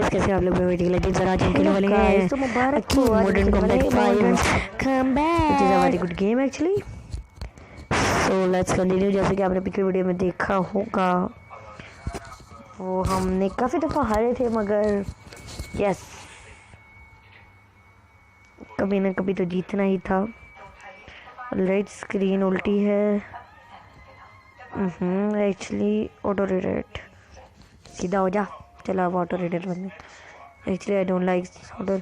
कैसे आप लोग वीडियो लगी जरा आज हम खेलने वाले हैं तो मुबारक हो modern combat 5 come back it is a very good game actually. So let's continue. जैसे कि आपने पिछले वीडियो में देखा होगा वो हमने काफ़ी दफ़ा हारे थे, मगर यस कभी ना कभी तो जीतना ही था। राइट स्क्रीन उल्टी है एक्चुअली। ऑटो रेडेड सीधा हो जा। चलो अब ऑटो रेडेड बनने। Actually I don't like auto.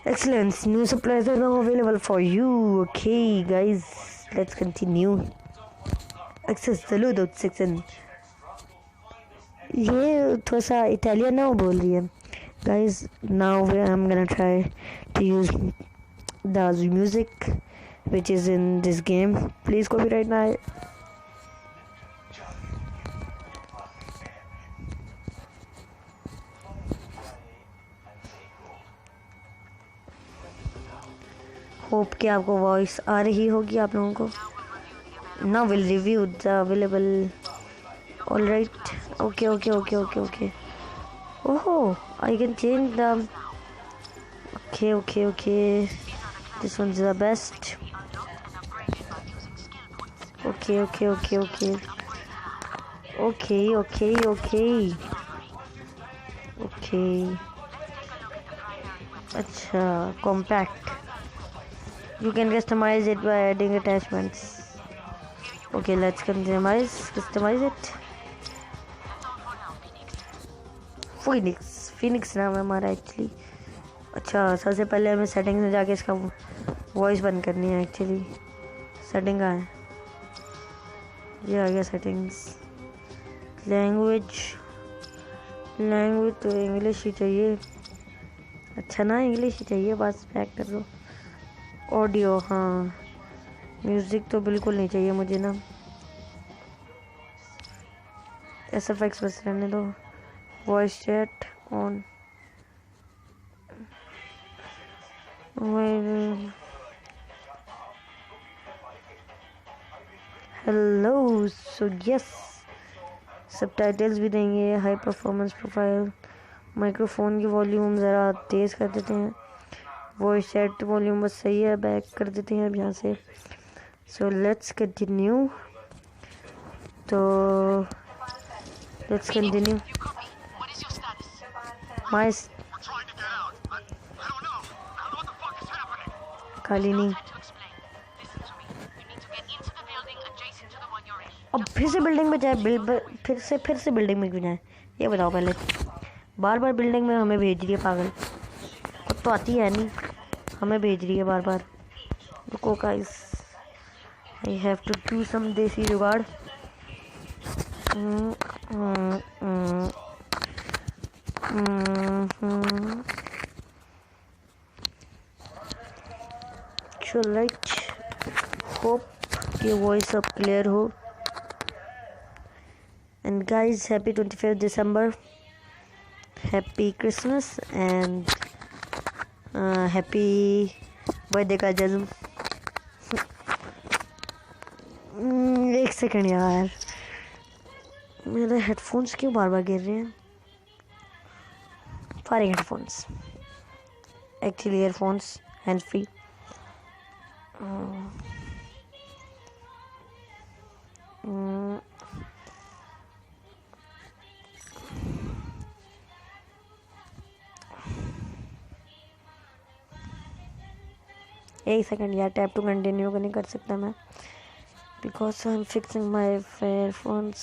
Excellent. New supplies are now available for you. Okay, guys, let's continue. Access the loadout section. ये थोड़ा सा इटालियन ना बोल रही है. Guys, now I'm gonna try to use the music which is in this game. Please copyright now. Hope कि आपको voice आ रही होगी आप लोगों को. Now we'll review the available. All right. Okay. Oh, I can change the. Okay. This one's the best. Okay. अच्छा, compact. You can customize it by adding attachments. Okay, let's customize it. Phoenix नाम है हमारा actually. अच्छा, सबसे पहले हमें settings में जाके इसका वॉइस बंद करनी है. एक्चुअली सेटिंग कहाँ है? ये आ गया सेटिंग्स. लैंग्वेज तो इंग्लिश ही चाहिए. अच्छा ना, इंग्लिश ही चाहिए बस. पैक कर दो. ऑडियो, हाँ. म्यूज़िक तो बिल्कुल नहीं चाहिए मुझे ना. SFX बस रहने दो. Voice chat on. Hello. So yes, subtitles भी देंगे. High performance profile. माइक्रोफोन की वॉल्यूम ज़रा तेज़ कर देते हैं. वॉइस चैट वॉल्यूम बस सही है. बैक कर देते हैं अब यहाँ से. So let's continue. तो लेट्स कंटिन्यू. माय खाली नहीं. अब फिर से बिल्डिंग में जाए. फिर से बिल्डिंग में क्यों जाए ये बताओ पहले. बार बिल्डिंग में हमें भेज रही है पागल. खुद तो आती है नहीं, हमें भेज रही है बार. रुको guys, I have to do some desi jugaad. Right. Hope कि वॉइस अब क्लियर हो. And guys, happy 25 December. Happy Christmas and happy birthday का जन्म. एक सेकंड यार, मेरे हेडफोन्स क्यों बार गिर रहे हैं. फारिंग headphones, actually earphones hand free. एक सेकंड यार, टैप टू कंटिन्यू नहीं कर सकता मैं because I am fixing my earphones.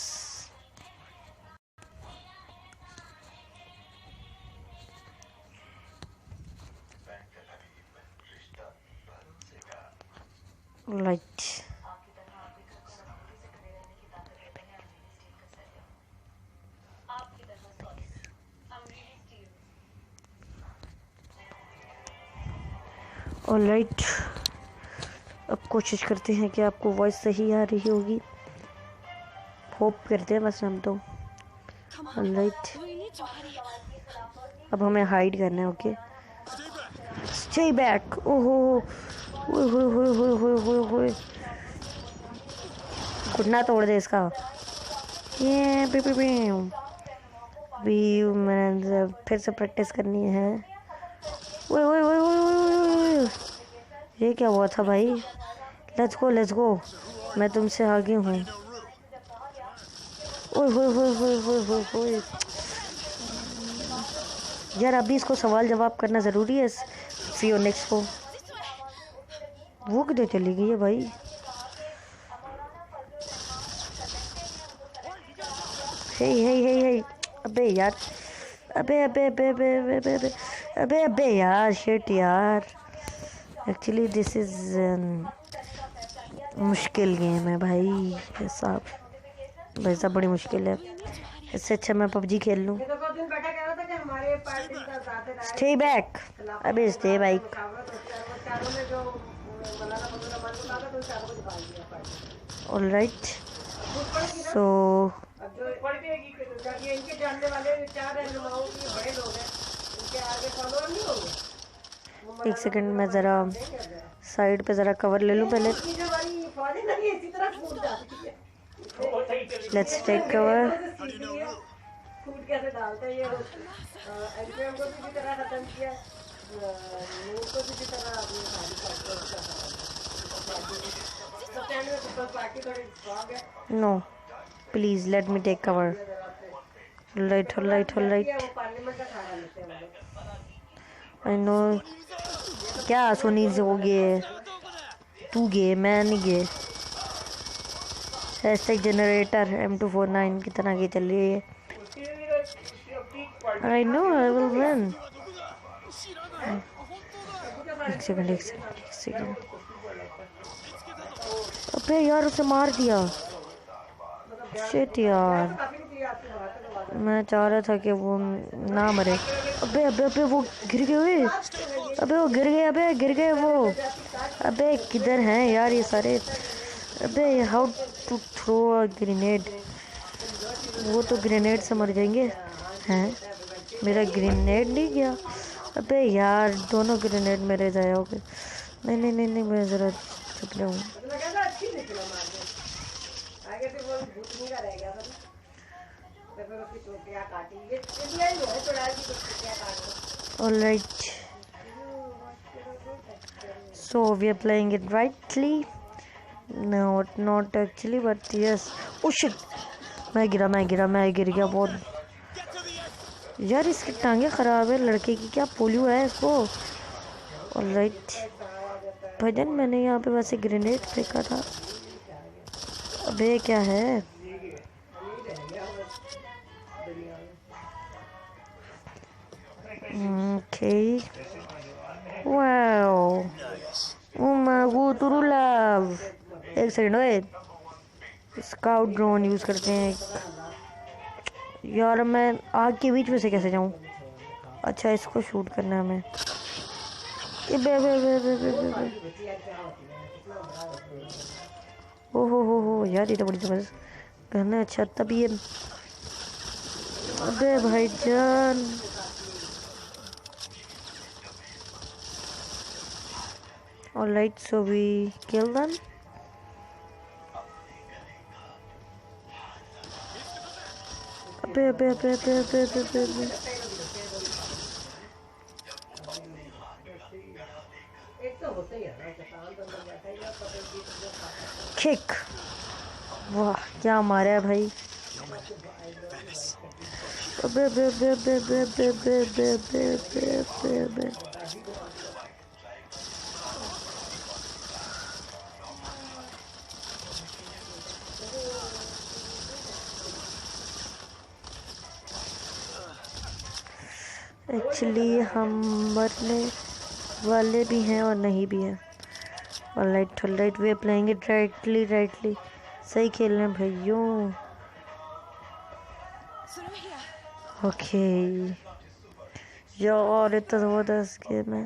Right. Alright, अब कोशिश करते हैं कि आपको वॉइस सही आ रही होगी. होप करते हैं बस हम तो. ऑलराइट, अब हमें हाइड करना है. Okay, stay back. ओहो, घुटना तोड़ दे इसका. ये भी मैंने फिर से प्रैक्टिस करनी है। ओए ओए ओए ओए ओए ओए, ये क्या हुआ था भाई? लेट्स गो लेट्स गो, मैं तुमसे आगे हूँ। ओए ओए ओए ओए ओए ओए ओए, यार अभी इसको सवाल जवाब करना ज़रूरी है फियोनिक्स को। वो किधर चली गई है भाई? हे हे हे हे, अबे यार, अबे अबे अबे अबे अबे अबे अबे अबे अबे यार, शिट यार। एक्चुअली दिस इज मुश्किल गेम है भाई ऐसा, वैसा बड़ी मुश्किल है। इससे अच्छा मैं पबजी खेल लूँ। स्टे बैक, अबे स्टे बैक। ऑलराइट, सो एक सेकंड, मैं ज़रा साइड पे ज़रा कवर ले लूँ पहले। Let's take cover. फूड कैसे डालते हैं ये एग्जाम को भी तरह खत्म किया, नूर को भी तरह अपनी no please let me take cover. Alright alright alright, I know. क्या सोनी से हो गए? तू गे, मैं नहीं गे। हैशटैग जनरेटर M249 की तरह की चल रही है। I know I will win. एक सेकंड। अबे यार उसे मार दिया। शिट यार, मैं चाह रहा था कि वो ना मरे। अबे अबे अबे वो गिर गए। अबे वो गिर गए, अबे गिर गए वो। अबे किधर हैं यार ये सारे? अबे how to throw a grenade? वो तो ग्रेनेड से मर जाएंगे हैं, मेरा ग्रेनेड नहीं गया। अबे यार दोनों ग्रेनेड मेरे जाया हो गए। नहीं नहीं नहीं नहीं, मैं ज़रा चुप रहा हूँ। Alright, so we are playing it rightly, not actually but yes. Oh shit, मैं गिर गया बहुत। यार इसकी टांगे ख़राब है लड़के की, क्या पोलियो है इसको? ऑलराइट भजन, मैंने यहाँ पे वैसे ग्रेनेड फेंका था। अबे क्या है? Okay wow, oh my god तुरुलाव। एक सेकंड, ओए स्काउट ड्रोन यूज़ करते हैं। यार मैं आग के बीच में से कैसे जाऊं? अच्छा इसको शूट करना है हमें। बे बे बे बे बे बे बे। हो यार, ये तो बड़ी जबरदस्त गन है। अच्छा तब ये, अबे भाईजान alright, so we kill them. अबे अबे अबे अबे अबे अबे अबे, किक, वाह क्या मारा है भाई। अबे अबे अबे अबे अबे अबे अबे अबे अबे अबे अबे। एक्चुअली हम मरने वाले भी हैं और नहीं भी हैं। Alright way playing it rightly, सही खेल रहे हैं भाइयों। ओके यार, इतना ज़बरदस्त गेम है।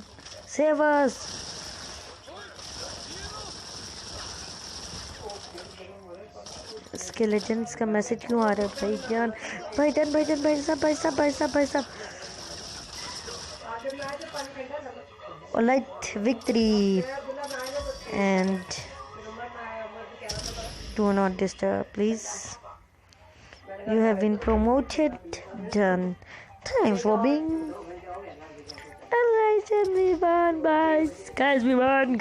Save us. स्केलेटन्स का मैसेज क्यों आ रहा है भाईजान? भाई साहब। Alright, victory and do not disturb please. You have been promoted. Done. Thanks for being. Alright, everyone. Bye. Guys, we won.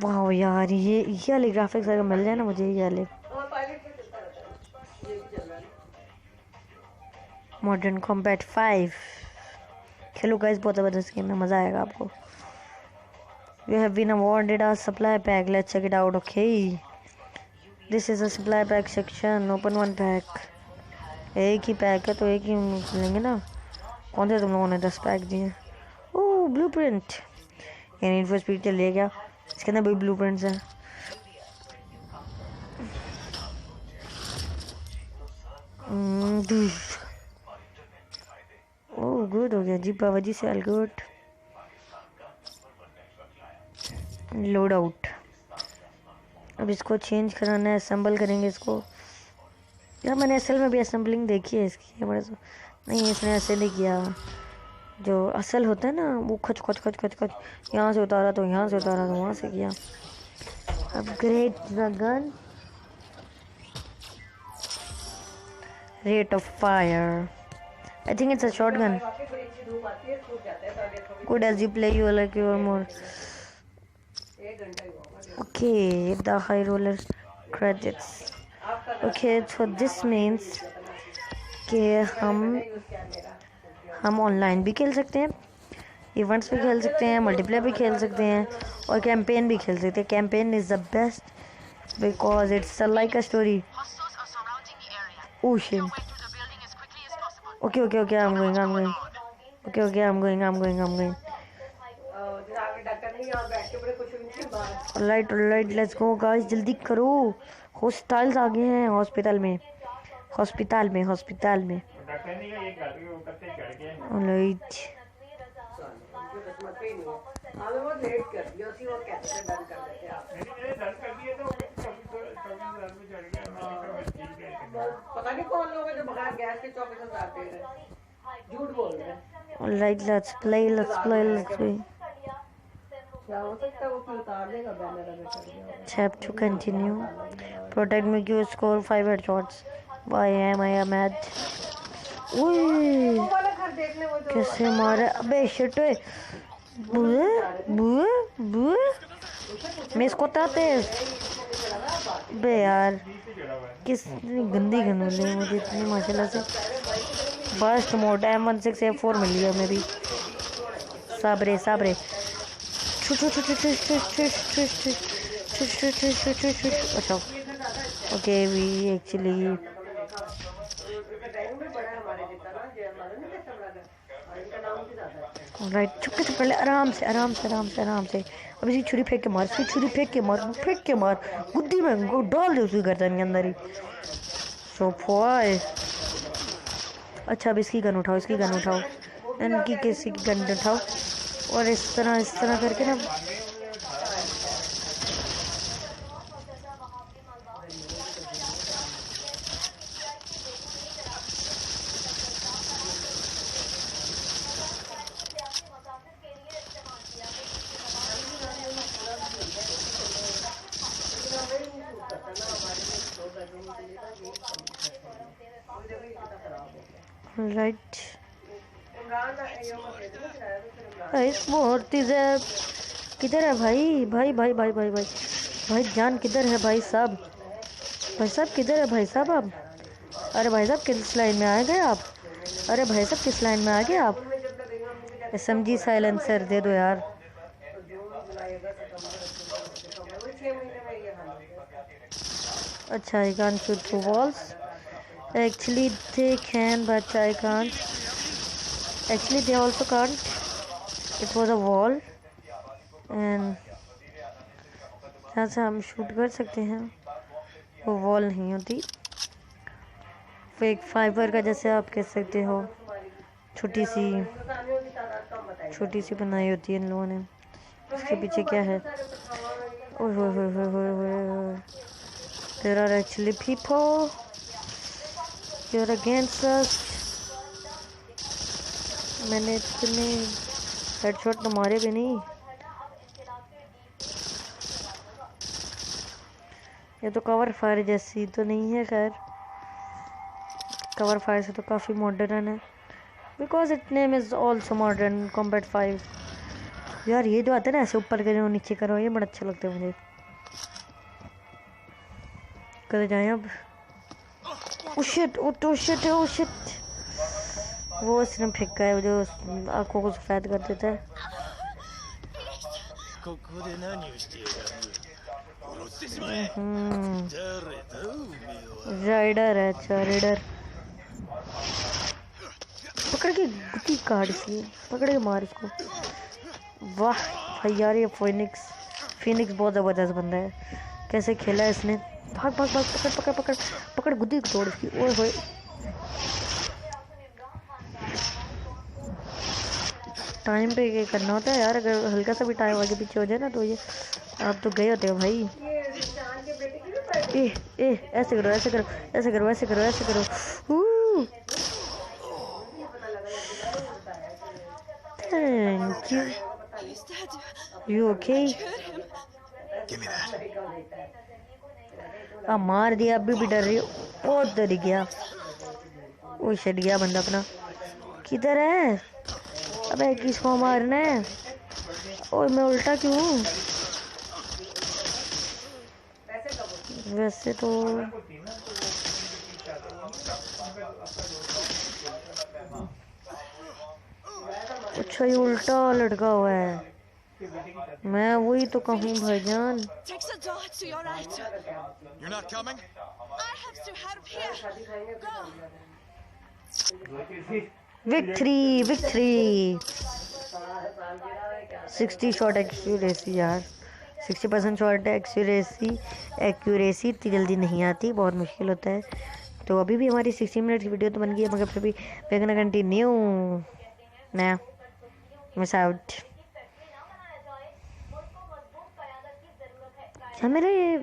वाह यार, ये वाले ग्राफिक्स अगर मिल जाए ना मुझे, ये वाले मॉडर्न कॉम्बैट 5 खेलो गाइस, बहुत ज़बरदस्त गेम है, मज़ा आएगा आपको. You have been awarded a supply pack. Let's check it out. Okay. This is a supply pack section. Open one pack. एक ही पैक है तो एक ही लेंगे ना. कौन से तुम लोगों ने 10 पैक दिए? ओह ब्लूप्रिंट. ये नीड फॉर स्पीड चल लिया क्या? इसके अंदर भी ब्लूप्रिंट्स हैं. ओह गुड हो गया जी, बाबाजी से ऑल गुड. Load out. अब इसको चेंज कराना है, असेंबल करेंगे इसको. यार मैंने असल में भी असेंबलिंग देखी है इसकी, बड़ा नहीं इसने ऐसे नहीं किया. जो असल होता है ना वो खच खच खच खच खच यहाँ से उतारा तो यहाँ से उतारा तो वहाँ से किया. Upgrade the gun. Rate of fire. I think it's a shotgun. Good as you play you like you are more. Okay, the high roller credits. Okay, so this means कि हम ऑनलाइन भी खेल सकते हैं, इवेंट्स भी खेल सकते हैं, मल्टीप्लेयर भी खेल सकते हैं और कैंपेन भी खेल सकते हैं. Campaign is the best because it's like a story. Oh shit. Okay, I'm going. Okay, I'm going. Alright, let's go guys, जल्दी करो. हॉस्पिटल्स आ गए हैं. हॉस्पिटल में. Alright. पता नहीं कौन लोग हैं जो बगैर गैस के चौके आते हैं, झूठ बोल रहे हैं. Alright, let's play. Tap to continue. Protect me, you score 5 headshots. Why am I mad? ओए कैसे मारा? अबे शिट. बुए मैं इसको ताते. बे यार कितनी गंदी गन मिली मुझे इतनी माशाल्लाह से. बस्ट मोड M16A4 मिली है मेरी. साबरे. अच्छा ओके वी एक्चुअली राइट. चुपके से पहले आराम से. अब इसी छुरी फेंक के मार. गुद्दी में डाल दे उसकी गर्दन के अंदर ही. सो फॉय. अच्छा अब इसकी गन उठाओ. इनकी किसी की गन उठाओ और इस तरह करके ना. राइट. किधर है भाई जान किधर है भाई साहब किधर है भाई साहब आप? अरे भाई साहब किस लाइन में आ गए आप? SMG साइलेंसर दे दो यार. अच्छा I can't shoot through walls. Actually they can but I can't. Actually they also can't. It was a wall and जहाँ से हम शूट कर सकते हैं वो वॉल नहीं होती. फेक फाइबर का जैसे आप कह सकते हो छोटी सी बनाई होती है इन लोगों ने. इसके पीछे क्या है? There are actually people. You're against us. मैंने इतने हेडशॉट तो मारे भी नहीं. ये तो कवर फायर जैसी तो नहीं है, खैर कवर फायर से तो काफ़ी मॉडर्न है, because it name is also modern combat 5। यार ये जो आता है ना ऐसे ऊपर करो नीचे करो, ये बड़ा अच्छा लगता है मुझे। कर जाए अब। Oh shit, oh shit, oh shit. वो इसने फेंका है जो आंखों को सफेद कर देता है। राइडर है, अच्छा राइडर। पकड़ के गुत्ती काट इसकी, पकड़ के मार इसको। वाह भाई यार, ये फिनिक्स बहुत ज़बरदस्त बंदा है। कैसे खेला है इसने। भाग भाग भाग, पकड़ पकड़ पकड़ पकड़, गुद्दी तोड़ इसकी। ओए होए, टाइम पे ये करना होता है यार, अगर हल्का सा भी टाइम आगे पीछे हो जाए ना तो ये आप तो गए होते हो भाई। ए ऐसे करो, ऐसे करो, ऐसे करो, ऐसे करो, ऐसे करो। Thank you. You okay? मार दिया, अभी भी डर रही हो? बहुत डर गया। वो शट गया बंदा अपना। किधर है? अबे किसको मारना है? और मैं उल्टा क्यों हूँ? वैसे तो अच्छा ये उल्टा लटका हुआ है। मैं वही तो कहूँ भाईजान। Victory victory. 60 शॉट एक्यूरेसी यार, 60% शॉट एक्यूरेसी इतनी जल्दी नहीं आती, बहुत मुश्किल होता है। तो अभी भी हमारी 60 मिनट की वीडियो तो बन गई है, मगर फिर भी वे कैन कंटिन्यू। नया मिस आउट। क्या मेरे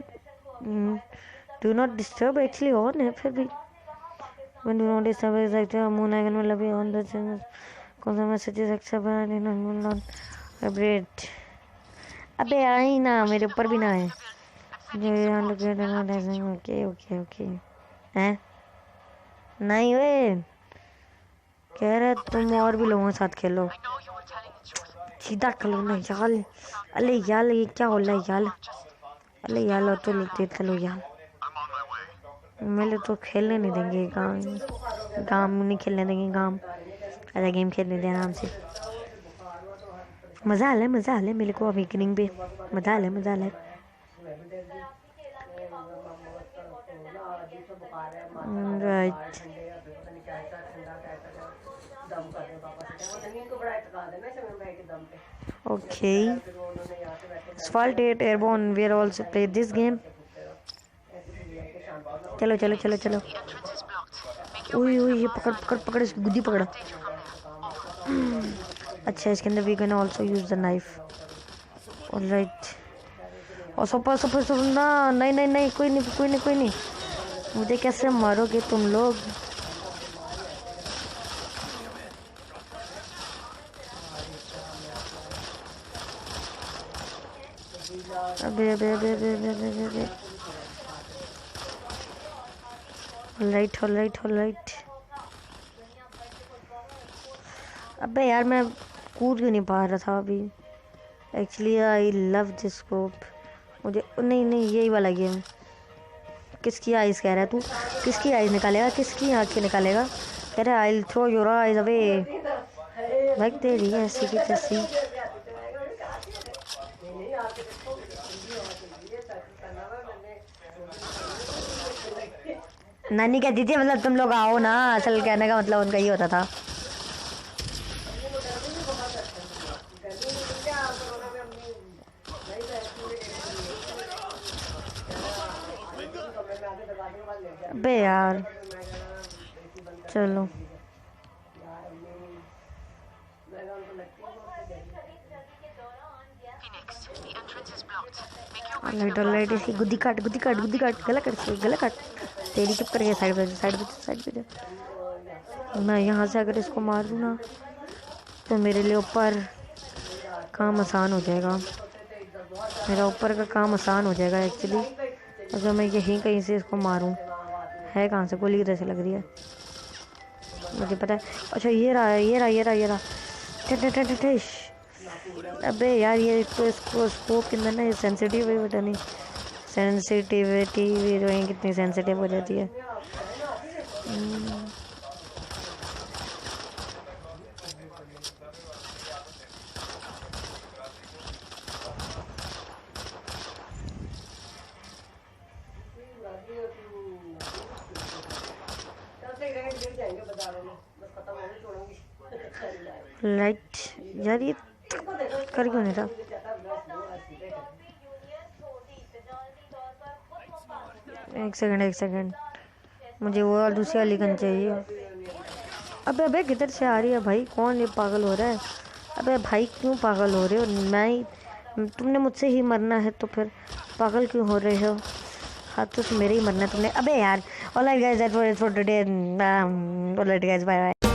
do not disturb actually on है, फिर भी when do not disturb is active moon icon will be on the channel कौन सा मैसेजेस एक्सेप्ट नॉट वाइब्रेट। अबे आई ना, मेरे ऊपर भी ना है। ओके ओके ओके हैं नहीं वे कह रहे तुम और भी लोगों के साथ खेलो, सीधा खेलो ना यार। अरे यार ये क्या हो रहा है यार? अरे यार तो लेते चलो यार, मेरे तो खेलने नहीं देंगे। गाम नहीं खेलने देंगे, गाम अरे गेम खेलने दें आराम से। मज़ा आ रहा है मेरे को अवेकनिंग पे, मज़ा आ रहा है। Right okay. Asphalt 8 Airborne we also play this game। चलो चलो चलो चलो। ओए ओए ये पकड़ पकड़ पकड़, इसकी गुद्दी पकड़। अच्छा इसके अंदर we can also use the knife. Alright. और सपर ना, नहीं नहीं नहीं, कोई नहीं कोई नहीं कोई नहीं। मुझे कैसे मारोगे तुम लोग? अबे अबे अबे अबे अबे अबे अबे। ऑलराइट। अबे यार मैं कूद क्यों नहीं पा रहा था अभी? Actually I love this scope. मुझे नहीं नहीं यही वाला गेम। किसकी आइज़ कह रहा है तू? किसकी आइज़ निकालेगा? किसकी आँखें निकालेगा? कह रहा है I throw your eyes away. भाई तेरी ऐसी की तैसी। नानी कहती थी मतलब तुम लोग आओ ना, असल कहने का मतलब उनका ही होता था। अबे यार चलो ऑलराइट इसकी गुद्दी काट गला काट। तेरी चुप करके साइड पे जा। मैं यहाँ से अगर इसको मार दूँ ना तो मेरे लिए ऊपर काम आसान हो जाएगा। मेरा ऊपर का काम आसान हो जाएगा एक्चुअली। अगर मैं यहीं कहीं से इसको मारूं, है कहाँ से, गोली किधर से लग रही है मुझे पता है। अच्छा ये रहा, ये रहा, ये रहा, ये रहा। ठिश। अबे यार ये तो इसको स्कोप के अंदर ना ये सेंसिटिव है, पता नहीं सेंसिटिविटी भी जो है कितनी सेंसिटिव हो जाती है। लाइट यार ये कर क्यों नहीं रहा। एक सेकंड मुझे वो वाली दूसरी वाली गन चाहिए। अबे अबे किधर से आ रही है भाई, कौन ये पागल हो रहा है। अबे भाई क्यों पागल हो रहे हो, तुमने मुझसे ही मरना है तो फिर पागल क्यों हो रहे हो। हाँ तो मेरे ही मरना है तुमने। अबे यार alright guys that was it for today. Alright guys bye bye.